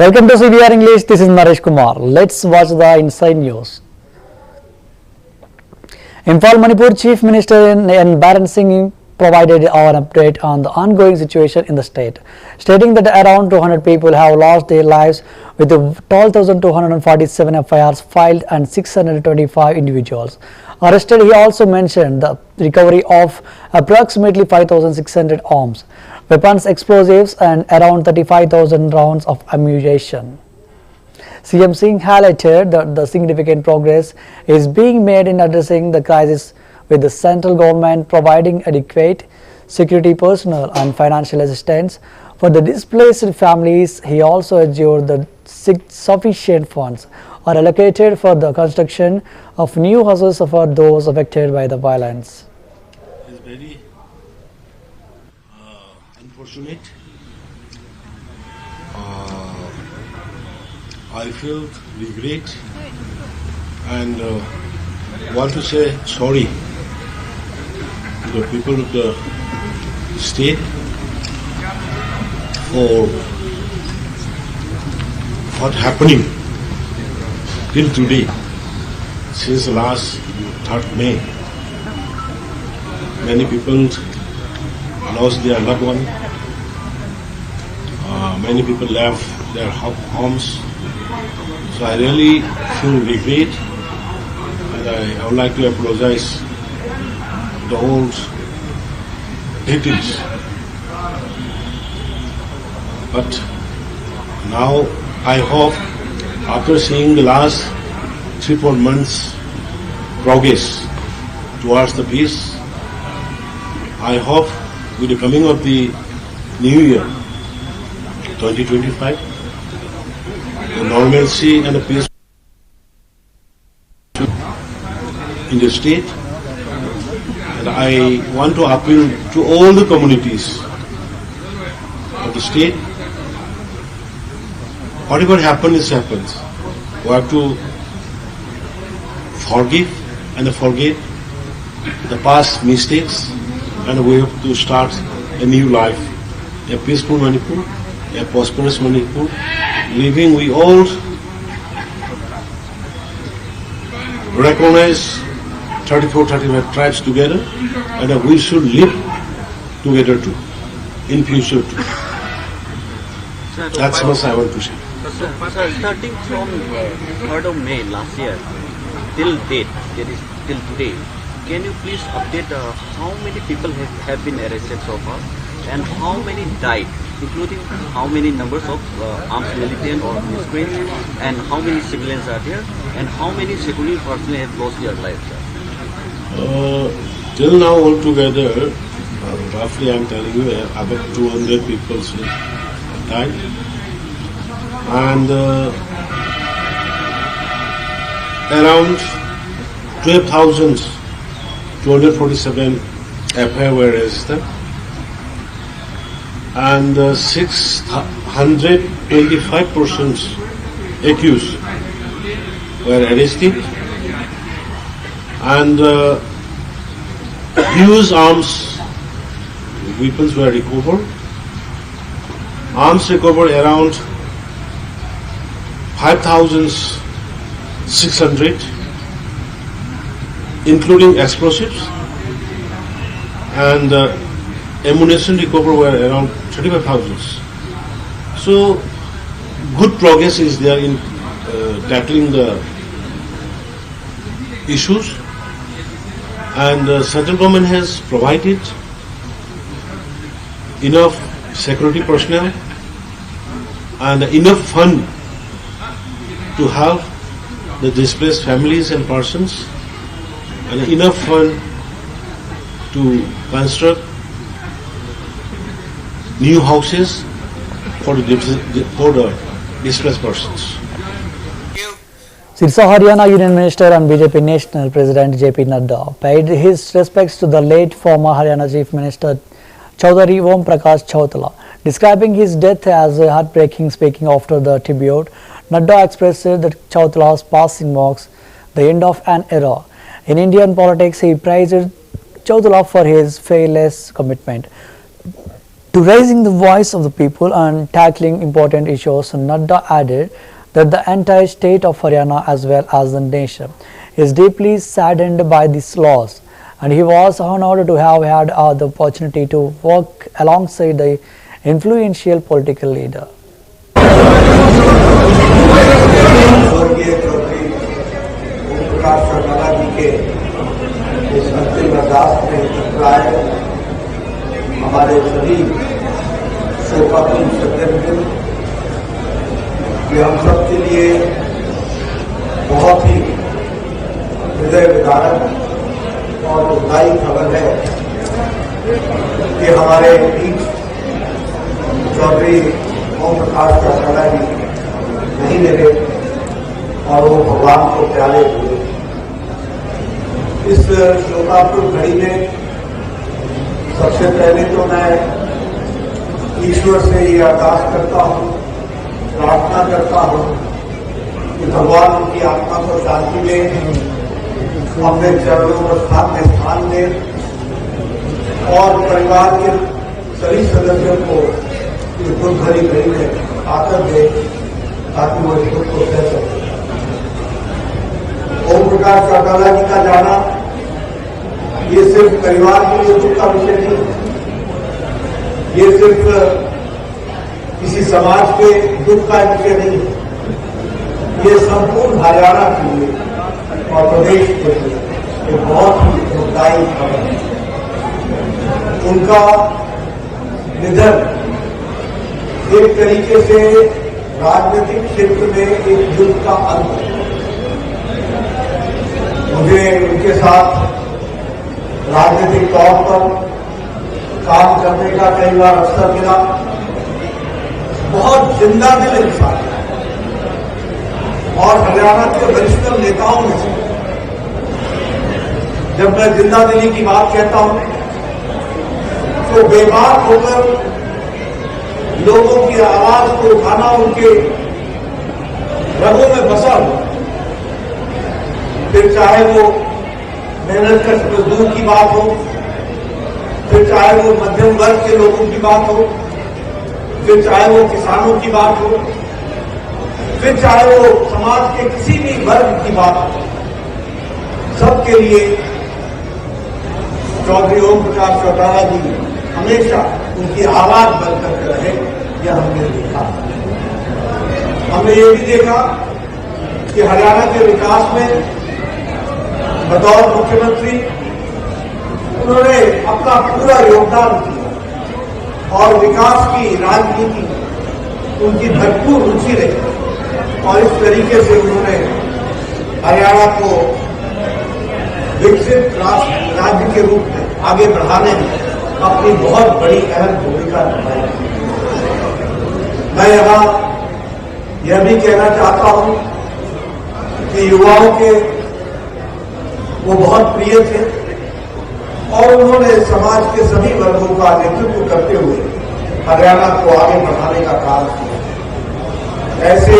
Welcome to CBR English. This is Naresh Kumar. Let's watch the inside news. Imphal Manipur Chief Minister N. Biren Singh provided an update on the ongoing situation in the state, stating that around 200 people have lost their lives with 12,247 FIRs filed and 625 individuals arrested. He also mentioned the recovery of approximately 5,600 arms, weapons, explosives and around 35,000 rounds of ammunition. CM Singh highlighted that the significant progress is being made in addressing the crisis, with the central government providing adequate security personnel and financial assistance for the displaced families. He also assured that sufficient funds are allocated for the construction of new houses for those affected by the violence. It's very unfortunate. I feel regret and want to say sorry to the people of the state for what happening till today, since last 3rd May. Many people lost their loved one. Many people left their homes. So I really feel regret, and I would like to apologize to the old victims. But now I hope, after seeing the last 3-4 months progress towards the peace, I hope with the coming of the new year 2025, the normalcy and the peace in the state. And I want to appeal to all the communities of the state. Whatever happens. We have to forgive and forget the past mistakes, and we have to start a new life, a peaceful Manipur, a prosperous Manipur, living we all recognize 34-35 tribes together, and we should live together too, in future too. That's what I want to say. Sir, starting from 3rd of May last year till date, that is till today, can you please update how many people have been arrested so far, and how many died, including how many numbers of armed militant or miscreants, and how many civilians are there, and how many security personnel have lost their lives, sir? Till now altogether, roughly I'm telling you, about 200 people have died, and around 12,247 FIR were registered, and 625 persons accused were arrested, and huge arms weapons were recovered. Arms recovered around 5,600, including explosives, and ammunition recovered were around 35,000. So good progress is there in tackling the issues, and the central government has provided enough security personnel and enough fund to help the displaced families and persons, and enough fund to construct new houses for the displaced persons. Sirsa Haryana Union Minister and BJP National President JP Nadda paid his respects to the late former Haryana Chief Minister Chaudhary Om Prakash Chautala, describing his death as heartbreaking. Speaking after the tribute, Nadda expressed that Chautala's passing marks the end of an era in Indian politics. He praised Chautala for his fearless commitment To raising the voice of the people and tackling important issues, Nadda added that the entire state of Haryana as well as the nation is deeply saddened by this loss, and he was honored to have had the opportunity to work alongside the influential political leader. स्वर्गीय चौधरी ओम प्रकाश चौटाला जी के इस अंतिम अरदास में प्राय हमारे सभी शोकाकुल सज्जन, ये हम सबके लिए बहुत ही हृदय विदारक और दुखदायी खबर है कि हमारे बीच चौधरी ओम प्रकाश चौटाला जी नहीं लगे और वो भगवान को प्यारे हुए। इस शोकाकुल घड़ी में सबसे पहले तो मैं ईश्वर से ये अरदास करता हूँ, प्रार्थना करता हूँ कि भगवान उनकी आत्मा को शांति दे, अपने चरणों में स्थान दे और परिवार के सभी सदस्यों को इस दुख भरी घड़ी में आकर दे ताकि वो दुख को सह सके। ओम प्रकाश चौटाला जी का जाना ये सिर्फ परिवार के लिए दुख का विषय नहीं, ये सिर्फ किसी समाज के दुख का विषय नहीं, ये संपूर्ण हरियाणा के लिए और प्रदेश के लिए एक बहुत ही दुखदायी खबर है। उनका निधन एक तरीके से राजनीतिक क्षेत्र में एक युग का अंत है। मुझे उनके साथ राजनीतिक तौर पर काम करने का कई बार अवसर मिला। बहुत जिंदा दिल इंसान है और हरियाणा के वरिष्ठ नेताओं में से जब मैं जिंदा दिली की बात कहता हूं तो बेबाक होकर लोगों की आवाज को उठाना उनके रगों में बसा हो, फिर चाहे वो मेहनतकश मजदूर की बात हो, फिर चाहे वो मध्यम वर्ग के लोगों की बात हो, फिर चाहे वो किसानों की बात हो, फिर चाहे वो समाज के किसी भी वर्ग की बात हो, सबके लिए चौधरी ओम प्रकाश चौटाला जी हमेशा उनकी आवाज बनकर के रहे। यह हमने देखा। हमने ये भी देखा कि हरियाणा के विकास में बतौर मुख्यमंत्री उन्होंने अपना पूरा योगदान दिया और विकास की राजनीति उनकी भरपूर रुचि रही और इस तरीके से उन्होंने हरियाणा को विकसित राज्य के रूप में आगे बढ़ाने में अपनी बहुत बड़ी अहम भूमिका निभाई। मैं यहां यह भी कहना चाहता हूं कि युवाओं के वो बहुत प्रिय थे और उन्होंने समाज के सभी वर्गों का नेतृत्व करते हुए हरियाणा को आगे बढ़ाने का काम किया। ऐसे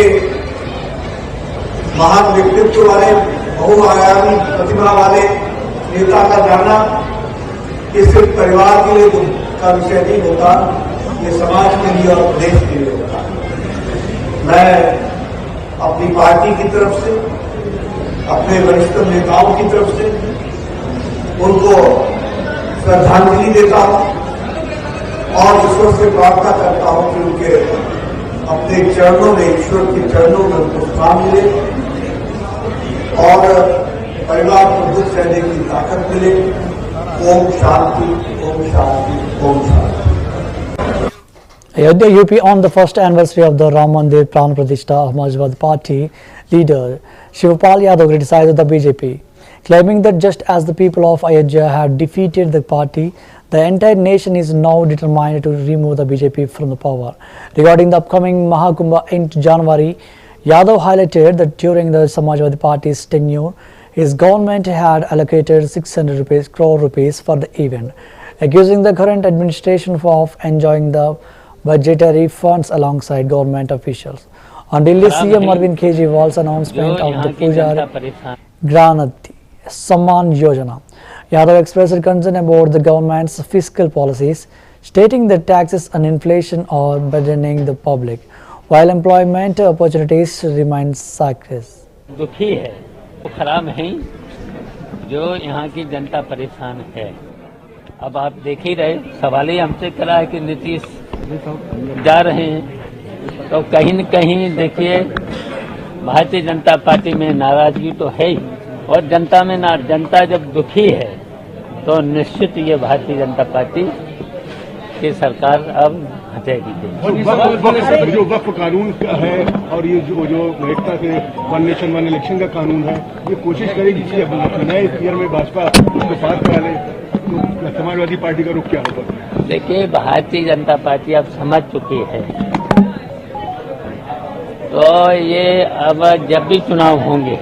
महान व्यक्तित्व वाले, बहुआयामी प्रतिभा वाले नेता का जाना ये सिर्फ परिवार के लिए का विषय नहीं होता, ये समाज के लिए और देश के लिए होता है। मैं अपनी पार्टी की तरफ से, अपने वरिष्ठ नेताओं की तरफ से उनको श्रद्धांजलि देता हूं और ईश्वर से प्रार्थना करता हूं कि उनके अपने चरणों में, ईश्वर के चरणों में उनको स्थान मिले और परिवार को दुख सहने की ताकत मिले। Om Shanti, Om Shanti, Om Shanti. Ayodhya UP on the first anniversary of the Ram Mandir Pran Pratishtha of Samajwadi Party leader Shivpal Yadav criticized the BJP, claiming that just as the people of Ayodhya had defeated the party, the entire nation is now determined to remove the BJP from the power. Regarding the upcoming Mahakumbh in January, Yadav highlighted that during the Samajwadi Party's tenure, his government had allocated 600 crore rupees for the event, accusing the current administration of enjoying the budgetary funds alongside government officials. On Delhi, CM Arvind Kejriwal's announcement of the Puja Granati Samman Yojana, Yadav expressed concern about the government's fiscal policies, stating that taxes and inflation are burdening the public, while employment opportunities remain scarce. दुखी है, वो खराब है ही, जो यहाँ की जनता परेशान है। अब आप देख ही रहे, सवाल ही हमसे करा है कि नीतीश जा रहे हैं, तो कहीं न कहीं देखिए भारतीय जनता पार्टी में नाराजगी तो है ही, और जनता में जनता जब दुखी है तो निश्चित ये भारतीय जनता पार्टी की सरकार अब हटेगी। जो वक्फ कानून है और ये जो एकता के वन नेशन वन इलेक्शन का कानून है, ये कोशिश करेगी कि अब नए ईयर में भाजपा उसको पास करा ले, तो समाजवादी पार्टी का रुख क्या होगा? देखिए भारतीय जनता पार्टी अब समझ चुकी है, तो ये अब जब भी चुनाव होंगे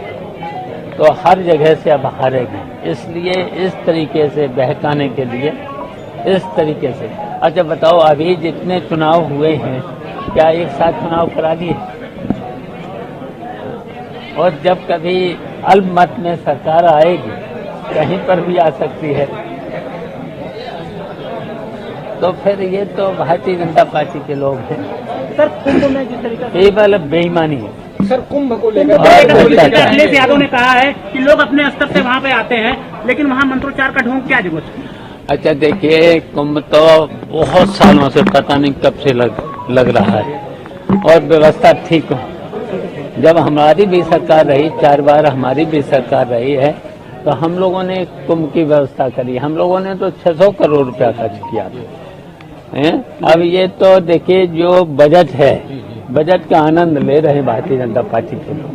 तो हर जगह से अब हारेगी, इसलिए इस तरीके से बहकाने के लिए इस तरीके से। अच्छा बताओ, अभी जितने चुनाव हुए हैं क्या एक साथ चुनाव करा दिए? और जब कभी अल्पमत में सरकार आएगी, कहीं पर भी आ सकती है, तो फिर ये तो भारतीय जनता पार्टी के लोग हैं। सर कुंभ में जिस तरीके केवल बेईमानी है। सर कुंभ को लेकर अखिलेश यादव ने कहा है कि लोग अपने स्तर से वहाँ पे आते हैं, लेकिन वहाँ मंत्रोच्चार का ढोंग क्या जरूरत है? अच्छा देखिए, कुंभ तो बहुत सालों से पता नहीं कब से लग रहा है, और व्यवस्था ठीक हो। जब हमारी भी सरकार रही, 4 बार हमारी भी सरकार रही है, तो हम लोगों ने कुंभ की व्यवस्था करी। हम लोगों ने तो 600 करोड़ रुपया खर्च किया है। अब ये तो देखिए जो बजट है, बजट का आनंद ले रहे भारतीय जनता पार्टी के लोग,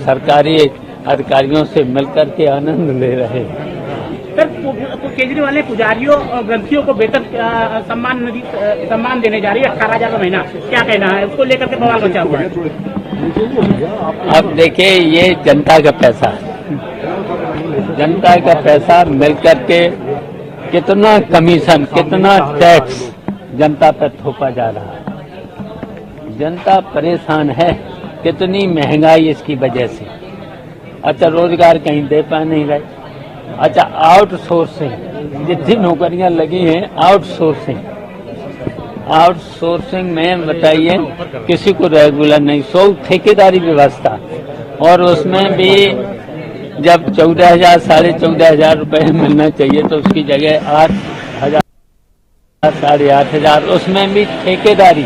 सरकारी अधिकारियों से मिलकर के आनंद ले रहे हैं। सर केजरीवाल ने पुजारियों और ग्रंथियों को वेतन सम्मान देने जा रही है 18,000 का महीना, क्या कहना है उसको लेकर के बवाल मचा हुआ है? अब देखिए ये जनता का पैसा है, जनता का पैसा मिलकर के कितना कमीशन, कितना टैक्स जनता पर थोपा जा रहा है। जनता परेशान है, कितनी महंगाई इसकी वजह से। अच्छा रोजगार कहीं दे पा नहीं रहे। अच्छा आउटसोर्सिंग, जितनी नौकरियां लगी हैं आउटसोर्सिंग में बताइए किसी को रेगुलर नहीं, सो ठेकेदारी व्यवस्था, और उसमें भी जब 14,000 14,500 रुपए मिलना चाहिए तो उसकी जगह 8,000 8,500, उसमें भी ठेकेदारी,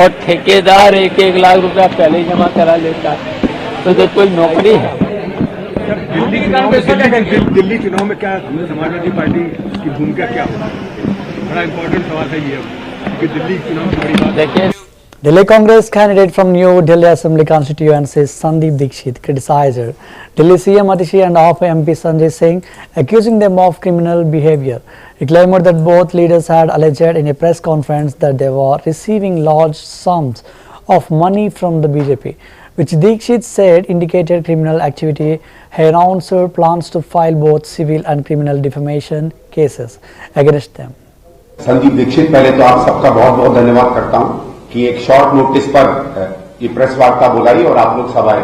और ठेकेदार 1-1 लाख रुपया पहले ही जमा करा लेता है, तो जो कोई नौकरी है। दिल्ली चुनाव में क्या समाजवादी पार्टी की भूमिका क्या होगी? बड़ा इम्पोर्टेंट सवाल है ये, कि दिल्ली चुनाव की बड़ी बात। देखिए Delhi Congress candidate from New Delhi Assembly constituency Sandeep Dikshit criticized Delhi CM Atishi and AAP MP Sanjay Singh, accusing them of criminal behavior. He claimed that both leaders had alleged in a press conference that they were receiving large sums of money from the BJP, which Dikshit said indicated criminal activity. He announced plans to file both civil and criminal defamation cases against them. Sandeep Dikshit, पहले तो आप सबका बहुत बहुत धन्यवाद करता हूं कि एक शॉर्ट नोटिस पर ये प्रेस वार्ता बुलाई और आप लोग सब आए।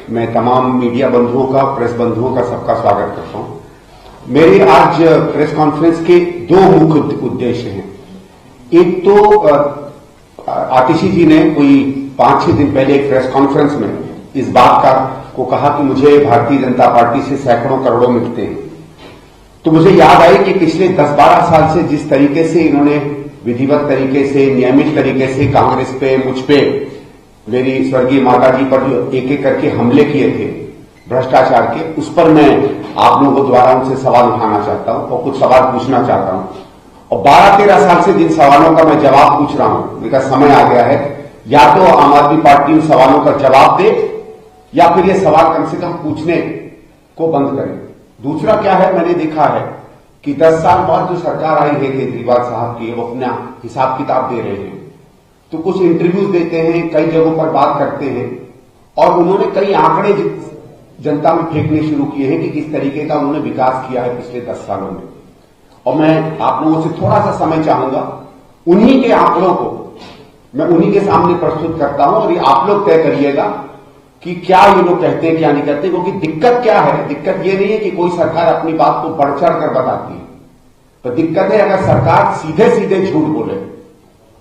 मैं तमाम मीडिया बंधुओं का, प्रेस बंधुओं का सबका स्वागत करता हूं। मेरे आज प्रेस कॉन्फ्रेंस के 2 मुख्य उद्देश्य हैं। एक तो आतिशी जी ने कोई 5-6 दिन पहले एक प्रेस कॉन्फ्रेंस में इस बात को कहा कि मुझे भारतीय जनता पार्टी से सैकड़ों करोड़ों मिलते हैं, तो मुझे याद आई कि पिछले 10-12 साल से जिस तरीके से इन्होंने विधिवत तरीके से, नियमित तरीके से कांग्रेस पे, मुझ पे, मेरी स्वर्गीय माता जी पर जो एक-एक करके हमले किए थे भ्रष्टाचार के, उस पर मैं आप लोगों द्वारा उनसे सवाल उठाना चाहता हूं और कुछ सवाल पूछना चाहता हूं। और 12-13 साल से जिन सवालों का मैं जवाब पूछ रहा हूं, उनका समय आ गया है, या तो आम आदमी पार्टी उन सवालों का जवाब दे या फिर ये सवाल कम से कम पूछने को बंद करे। दूसरा क्या है, मैंने देखा है कि 10 साल बाद जो सरकार आई है केजरीवाल साहब की, वो अपना हिसाब किताब दे रहे हैं, तो कुछ इंटरव्यूज देते हैं, कई जगहों पर बात करते हैं, और उन्होंने कई आंकड़े जनता में फेंकने शुरू किए हैं कि किस तरीके का उन्होंने विकास किया है पिछले 10 सालों में। और मैं आप लोगों से थोड़ा सा समय चाहूंगा, उन्हीं के आंकड़ों को मैं उन्हीं के सामने प्रस्तुत करता हूं और ये आप लोग तय करिएगा कि क्या ये लोग कहते हैं क्या नहीं कहते। क्योंकि दिक्कत क्या है, दिक्कत ये नहीं है कि कोई सरकार अपनी बात को बढ़ चढ़ कर बताती है, तो दिक्कत है अगर सरकार सीधे सीधे झूठ बोले,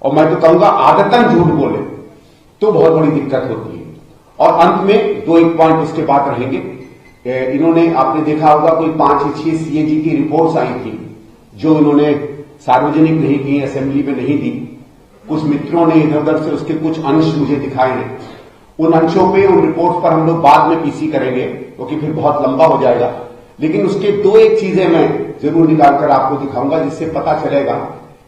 और मैं तो कहूंगा आदतन झूठ बोले, तो बहुत बड़ी दिक्कत होती है। और अंत में दो एक पॉइंट इसके बाद रहेंगे। इन्होंने, आपने देखा होगा कोई 5 या 6 सीएजी की रिपोर्ट्स आई थी जो इन्होंने सार्वजनिक नहीं की, असेंबली में नहीं दी। कुछ मित्रों ने इधर उधर से उसके कुछ अंश मुझे दिखाए हैं। उन अंशों पे, उन रिपोर्ट्स पर हम लोग बाद में पीसी करेंगे क्योंकि फिर बहुत लंबा हो जाएगा। लेकिन उसके दो एक चीजें मैं जरूर निकालकर आपको दिखाऊंगा जिससे पता चलेगा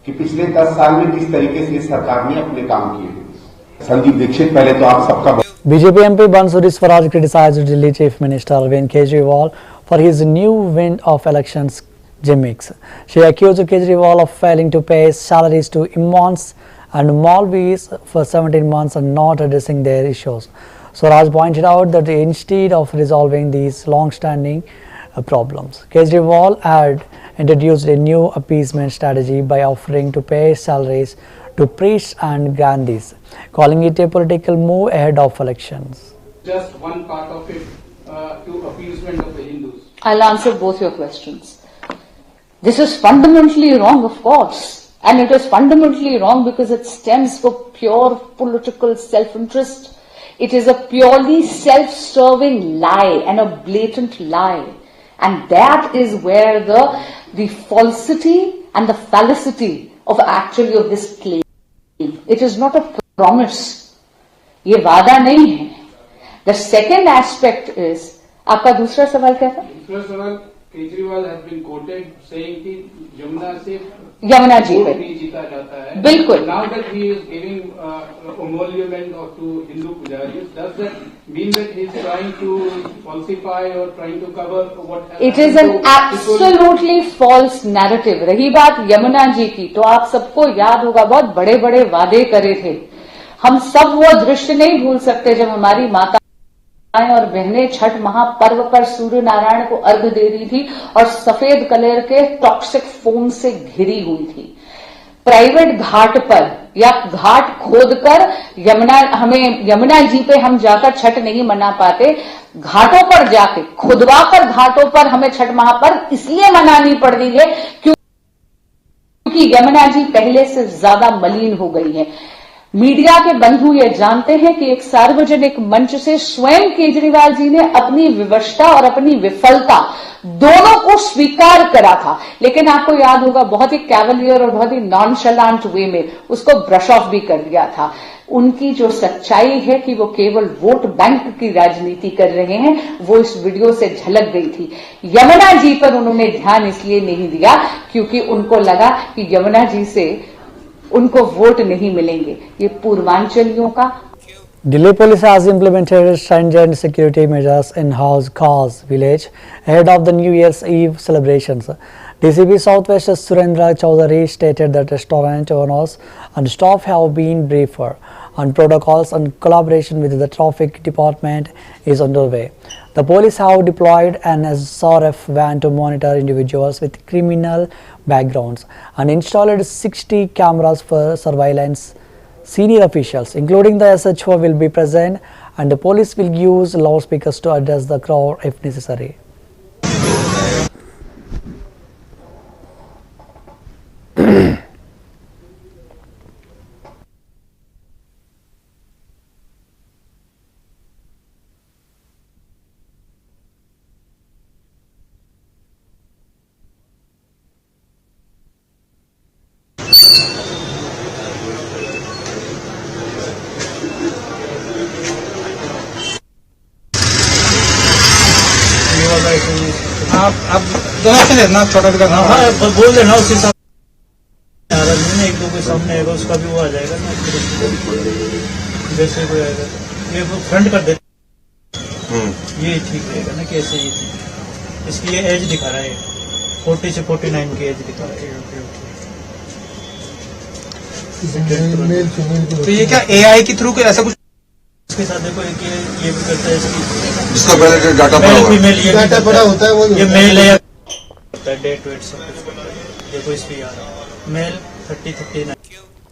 कि पिछले 10 साल में किस तरीके से सरकार ने अपने काम किए हैं। संदीप दीक्षित, पहले तो आप सबका BJP MP Bansuri Swaraj criticized Delhi Chief Minister Arvind Kejriwal for his new wind of elections gimmicks. She accused Kejriwal of failing to pay salaries to imams and Maulvis for 17 months and not addressing their issues. Swaraj pointed out that instead of resolving these long-standing problems, Kejriwal had introduced a new appeasement strategy by offering to pay salaries to priests and grandees, calling it a political move ahead of elections. Just one part of it to appeasement of the Hindus. I'll answer both your questions. This is fundamentally wrong, of course, and it is fundamentally wrong because it stems from pure political self-interest. It is a purely self-serving lie and a blatant lie, and that is where the falsity and the fallacy of this claim. It is not a promise. ये वादा नहीं है. The second aspect is, आपका दूसरा सवाल क्या था? दूसरा सवाल, Kejriwal has been quoted saying कि यमुना से यमुना जी पे नहीं जीता जाता है. बिल्कुल. Now that he is giving emolument to Hindu pujaris, does that mean that he is trying to falsify or trying to cover what? It is an absolutely false narrative. रही बात यमुना जी की, तो आप सबको याद होगा बहुत बड़े बड़े वादे करे थे. हम सब वो दृश्य नहीं भूल सकते जब हमारी माता और बहनें छठ महापर्व पर सूर्य नारायण को अर्घ दे रही थी और सफेद कलर के टॉक्सिक फोम से घिरी हुई थी. प्राइवेट घाट पर या घाट खोदकर यमुना जी पे हम जाकर छठ नहीं मना पाते. घाटों पर जाके खुदवाकर घाटों पर हमें छठ महापर्व इसलिए मनानी पड़ रही है क्योंकि यमुना जी पहले से ज्यादा मलिन हो गई है. मीडिया के बंधु ये जानते हैं कि एक सार्वजनिक मंच से स्वयं केजरीवाल जी ने अपनी विवशता और अपनी विफलता दोनों को स्वीकार करा था. लेकिन आपको याद होगा बहुत ही कैवलियर और बहुत ही नॉनशलांट वे में उसको ब्रश ऑफ भी कर दिया था. उनकी जो सच्चाई है कि वो केवल वोट बैंक की राजनीति कर रहे हैं, वो इस वीडियो से झलक गई थी. यमुना जी पर उन्होंने ध्यान इसलिए नहीं दिया क्योंकि उनको लगा कि यमुना जी से उनको वोट नहीं मिलेंगे. ये पूर्वांचलियों का. Delhi police has implemented stringent security measures in House Khas village ahead of the New Year's Eve celebrations. DCP Southwest Surendra Chaudhary stated that restaurant owners and staff have been briefer on protocols and collaboration with the traffic department is underway. The police have deployed an SRF van to monitor individuals with criminal backgrounds and installed 60 cameras for surveillance. Senior officials, including the SHO, will be present and the police will use loudspeakers to address the crowd if necessary. आप दोनों से लेना, छोटा भी करना. हाँ, बोल देना उसी हिसाब से. एक दो के सामने आएगा उसका भी वो आ जाएगा ना, जैसे कोई आएगा ये फ्रंट कर देते. ये ठीक रहेगा ना. कैसे इसकी ये एज दिखा रहा है 40 से 49 की एज दिखा रहा है. तो ये क्या AI के थ्रू ऐसा कुछ इसके साथ देखो ये भी करता है. इसका पहले डाटा पड़ा हुआ है, डाटा पड़ा होता है, वो ये मेल है डेट वेट सब कुछ देखो इस पे आ रहा है. Mail 30-39.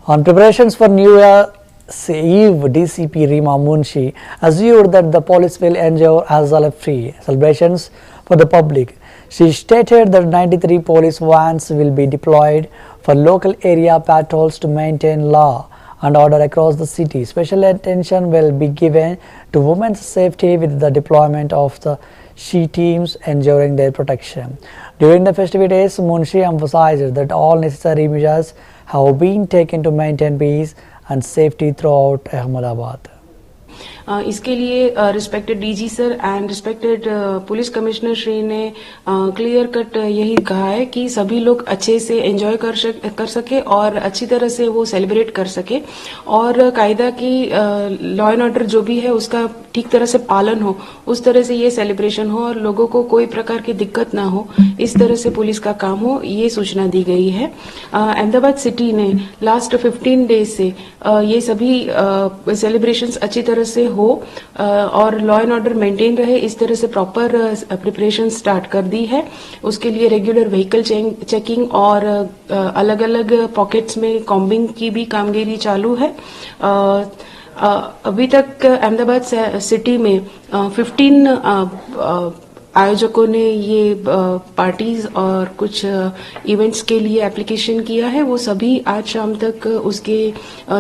On preparations for New Year's Eve, DCP Rima Munshi assured that the police will ensure as well free celebrations for the public. She stated that 93 police vans will be deployed for local area patrols to maintain law and order across the city. Special attention will be given to women's safety with the deployment of the she teams ensuring their protection. During the festivities, Munshi emphasized that all necessary measures have been taken to maintain peace and safety throughout Ahmedabad. इसके लिए respected DG sir and respected police commissioner Shri ने clear cut यही कहा है कि सभी लोग अच्छे से एंजॉय कर सके और अच्छी तरह से वो सेलिब्रेट कर सके और कायदा की लॉ एंड ऑर्डर जो भी है उसका ठीक तरह से पालन हो, उस तरह से ये सेलिब्रेशन हो और लोगों को कोई प्रकार की दिक्कत ना हो, इस तरह से पुलिस का काम हो, ये सूचना दी गई है। अहमदाबाद सिटी ने लास्ट 15 डेज से ये सभी सेलिब्रेशंस अच्छी तरह से हो और लॉ एंड ऑर्डर मेंटेन रहे, इस तरह से प्रॉपर प्रिपरेशन स्टार्ट कर दी है। उसके लिए रेगुलर व्हीकल चेकिंग और अलग अलग पॉकेट्स में कॉम्बिंग की भी कामगिरी चालू है। अभी तक अहमदाबाद सिटी में 15 आयोजकों ने ये पार्टीज और कुछ इवेंट्स के लिए एप्लीकेशन किया है। वो सभी आज शाम तक उसके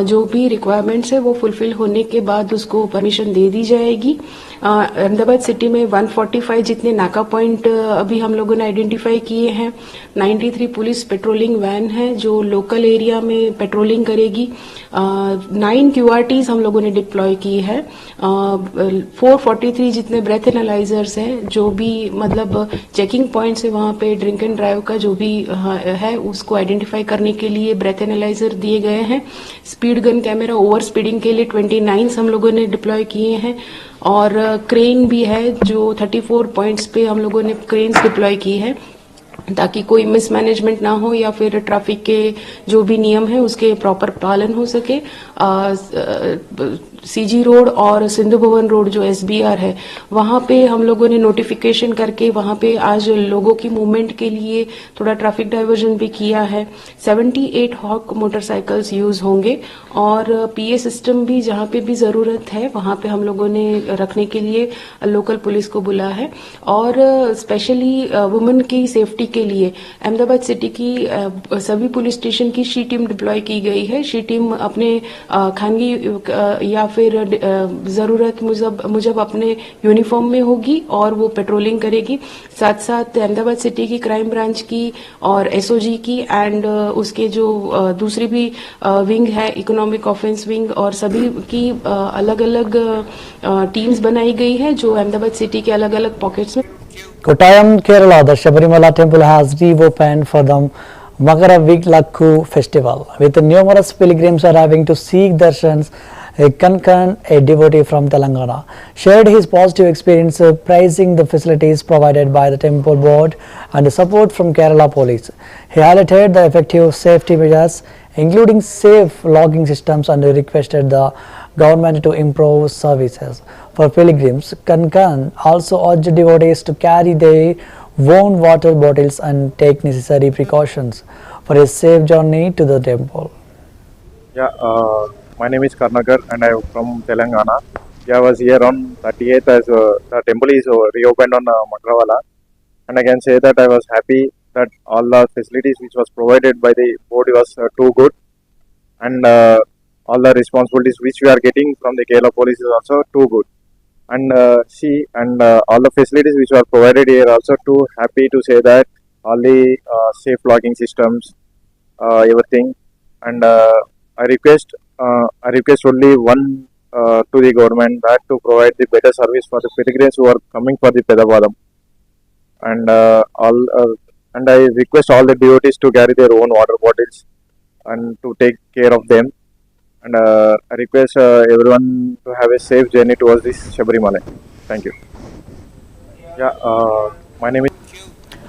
जो भी रिक्वायरमेंट्स है वो फुलफिल होने के बाद उसको परमिशन दे दी जाएगी। अहमदाबाद सिटी में 145 जितने नाका पॉइंट अभी हम लोगों ने आइडेंटिफाई किए हैं। 93 पुलिस पेट्रोलिंग वैन है जो लोकल एरिया में पेट्रोलिंग करेगी। 9 QRTs हम लोगों ने डिप्लॉय की है। 443 जितने ब्रेथ एनालाइजर्स हैं जो भी मतलब चेकिंग पॉइंट्स है वहां पे ड्रिंक एंड ड्राइव का जो भी है उसको आइडेंटिफाई करने के लिए ब्रेथ एनालाइजर दिए गए हैं। Speed gun camera over speeding के लिए 29 हम लोगों ने डिप्लॉय किए हैं और क्रेन भी है जो 34 पॉइंट्स पे हम लोगों ने क्रेन्स डिप्लॉय की है ताकि कोई मिसमैनेजमेंट ना हो या फिर ट्रैफिक के जो भी नियम है उसके प्रॉपर पालन हो सके। सीजी रोड और सिंधु भवन रोड जो SBR है वहां पे हम लोगों ने नोटिफिकेशन करके वहां पे आज लोगों की मूवमेंट के लिए थोड़ा ट्रैफिक डाइवर्जन भी किया है। 78 हॉक मोटरसाइकिल्स यूज होंगे और PA सिस्टम भी जहां पे भी जरूरत है वहां पे हम लोगों ने रखने के लिए लोकल पुलिस को बुला है और स्पेशली वुमेन की सेफ्टी के लिए अहमदाबाद सिटी की सभी पुलिस स्टेशन की शी टीम डिप्लॉय की गई है। शी टीम अपने खानगी या फिर जरूरत मुजब अपने यूनिफॉर्म में होगी और वो पेट्रोलिंग करेगी। साथ साथ अहमदाबाद सिटी की क्राइम ब्रांच की और SOG की एंड उसके जो दूसरी भी विंग है इकोनॉमिक ऑफेंस विंग और सभी की अलग अलग टीम्स बनाई गई है जो अहमदाबाद सिटी के अलग अलग पॉकेट्स में। Kottayam, Kerala, the Shabarimala temple has reopened for the Makaravilakku festival, with numerous pilgrims arriving to seek darshans. Kankan, a devotee from Telangana, shared his positive experience praising the facilities provided by the temple board and the support from Kerala police. He highlighted the effective safety measures including safe logging systems and requested the government to improve services for pilgrims. Kankan also urged devotees to carry their own water bottles and take necessary precautions for a safe journey to the temple. My name is Karnakar and I am from Telangana. I was here on 38th as the temple is reopened on Makravala, and I can say that I was happy that all the facilities which was provided by the board was too good, and all the responsibilities which we are getting from the Kerala police is also too good. And all the facilities which were provided here also too happy to say that all the safe logging systems, everything, and I request only one to the government that to provide the better service for the pilgrims who are coming for the Pedabadam, and I request all the devotees to carry their own water bottles and to take care of them, and I request everyone to have a safe journey towards this Shabarimala. Thank you. My name is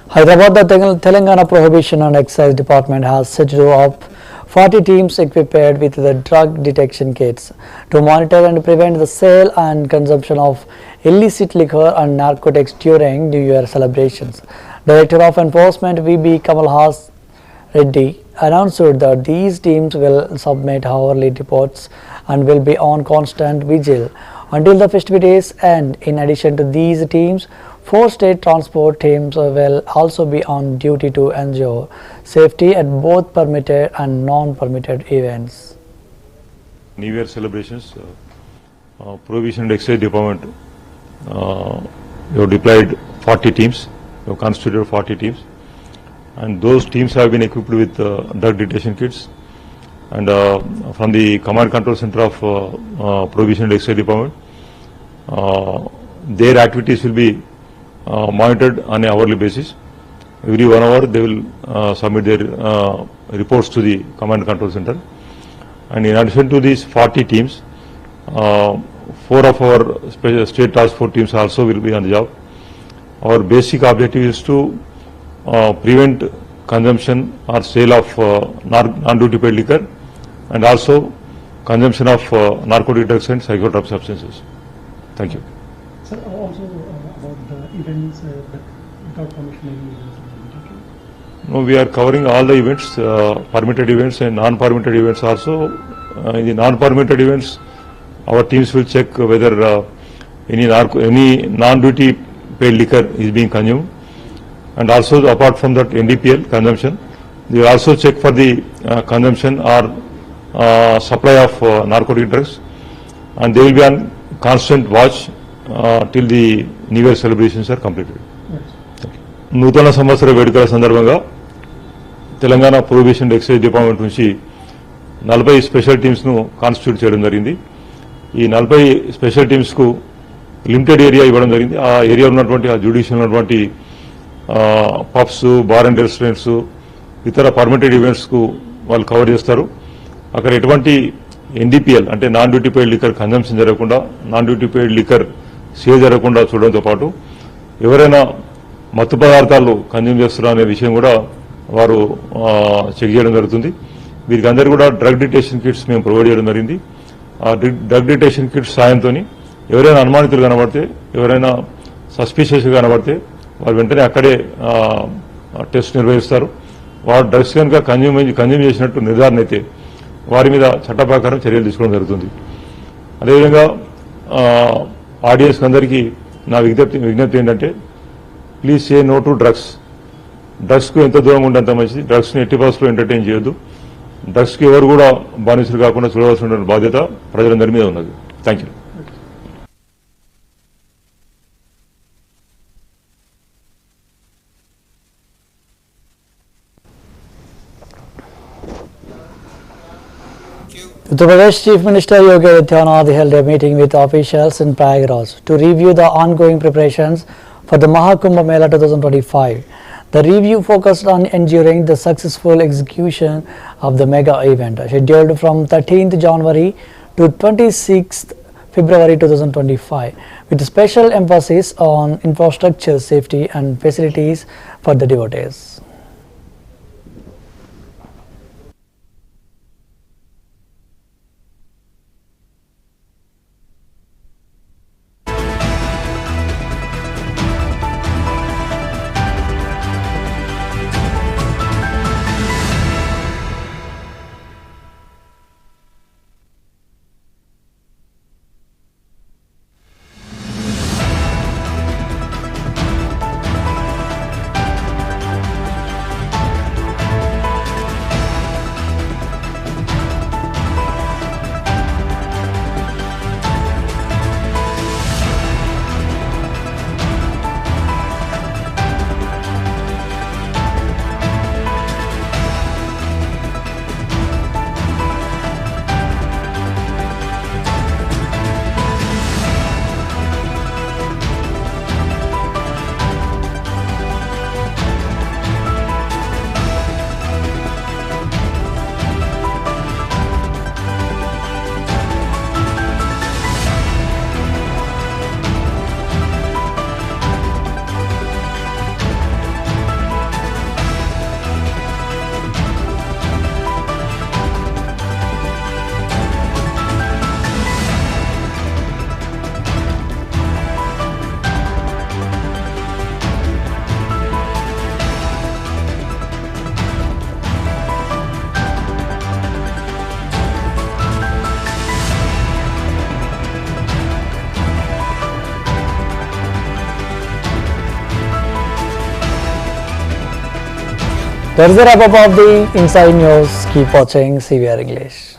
Hyderabad, the Telangana Prohibition and Excise Department has set up 40 teams equipped with the drug detection kits to monitor and prevent the sale and consumption of illicit liquor and narcotics during New Year celebrations. Director of Enforcement VB Kamalhas Reddy announced that these teams will submit hourly reports and will be on constant vigil until the festivities end. In addition to these teams, 4 state transport teams will also be on duty to ensure safety at both permitted and non-permitted events. New Year celebrations, Prohibition and Excise Department we have deployed 40 teams, we have constituted 40 teams, and those teams have been equipped with drug detection kits, and from the Command Control Center of Prohibition and Excise Department, their activities will be monitored on an hourly basis. Every 1 hour they will submit their reports to the Command Control Center. And in addition to these 40 teams, 4 of our state task force teams also will be on the job. Our basic objective is to prevent consumption or sale of non-duty paid liquor, and also consumption of narcotic drugs and psychotropic substances. Thank you. Sir, also about the events that without permission any events. No, we are covering all the events, permitted events and non-permitted events also. In the non-permitted events, our teams will check whether any non-duty paid liquor is being consumed, and also apart from that NDPL consumption, they will also check for the consumption or supply of narcotic drugs, and they will be on constant watch till the New Year celebrations are completed. నూతన సంవత్సర వేడుకల సందర్భంగా Telangana prohibition and excise department నుంచి 40 special టీమ్స్ను constitute చేయడం జరిగింది. ఈ 40 special టీమ్స్కు limited area ఇవ్వడం జరిగింది. ఆ ఏరియా ఉన్నటువంటి ఆ జ్యుడిషియల్ ఉన్నటువంటి పబ్స్, బార్ అండ్ రెస్టారెంట్స్, ఇతర పర్మిటెడ్ ఈవెంట్స్కు వాళ్ళు కవర్ చేస్తారు. అక్కడ ఎటువంటి ఎన్డీపీఎల్ అంటే non duty paid liquor consumption జరగకుండా, non duty paid liquor sale జరగకుండా చూడడంతో పాటు ఎవరైనా మత్తు పదార్థాలు కన్జ్యూమ్ చేస్తున్నారు అనే విషయం కూడా వారు చెక్ చేయడం జరుగుతుంది. వీరికి అందరూ కూడా డ్రగ్ డిటెక్షన్ కిట్స్ మేము ప్రొవైడ్ చేయడం జరిగింది. ఆ డ్రగ్ డిటెక్షన్ కిట్స్ సాయంతో ఎవరైనా అనుమానితులు కనబడితే, ఎవరైనా సస్పిషియస్గా కనబడితే వారు వెంటనే అక్కడే టెస్ట్ నిర్వహిస్తారు. వారు డ్రగ్స్ కనుక కన్జ్యూమ్ చేసినట్టు నిర్ధారణ అయితే వారి మీద చట్ట ప్రకారం చర్యలు తీసుకోవడం జరుగుతుంది. అదేవిధంగా ఆడియన్స్ అందరికీ నా విజ్ఞప్తి ఏంటంటే, please say no to drugs. డ్రగ్స్కు ఎంత దూరంగా ఉంటే అంత మంచిది. డ్రగ్స్ని ఎట్టి పరిస్థితుల్లో ఎంటర్టైన్ చేయొద్దు. డ్రగ్స్కి ఎవరు కూడా బానిసలు కాకుండా చూడవలసిన బాధ్యత ప్రజలందరి మీద ఉన్నది. Thank you. Uttar Pradesh Chief Minister Yogi Adityanath held a meeting with officials in Prayagraj to review the ongoing preparations for the Mahakumbh Mela 2025. The review focused on ensuring the successful execution of the mega event, scheduled from 13th January to 26th February 2025, with special emphasis on infrastructure, safety and facilities for the devotees. That's the wrap up of the Inside News. Keep watching CBR English.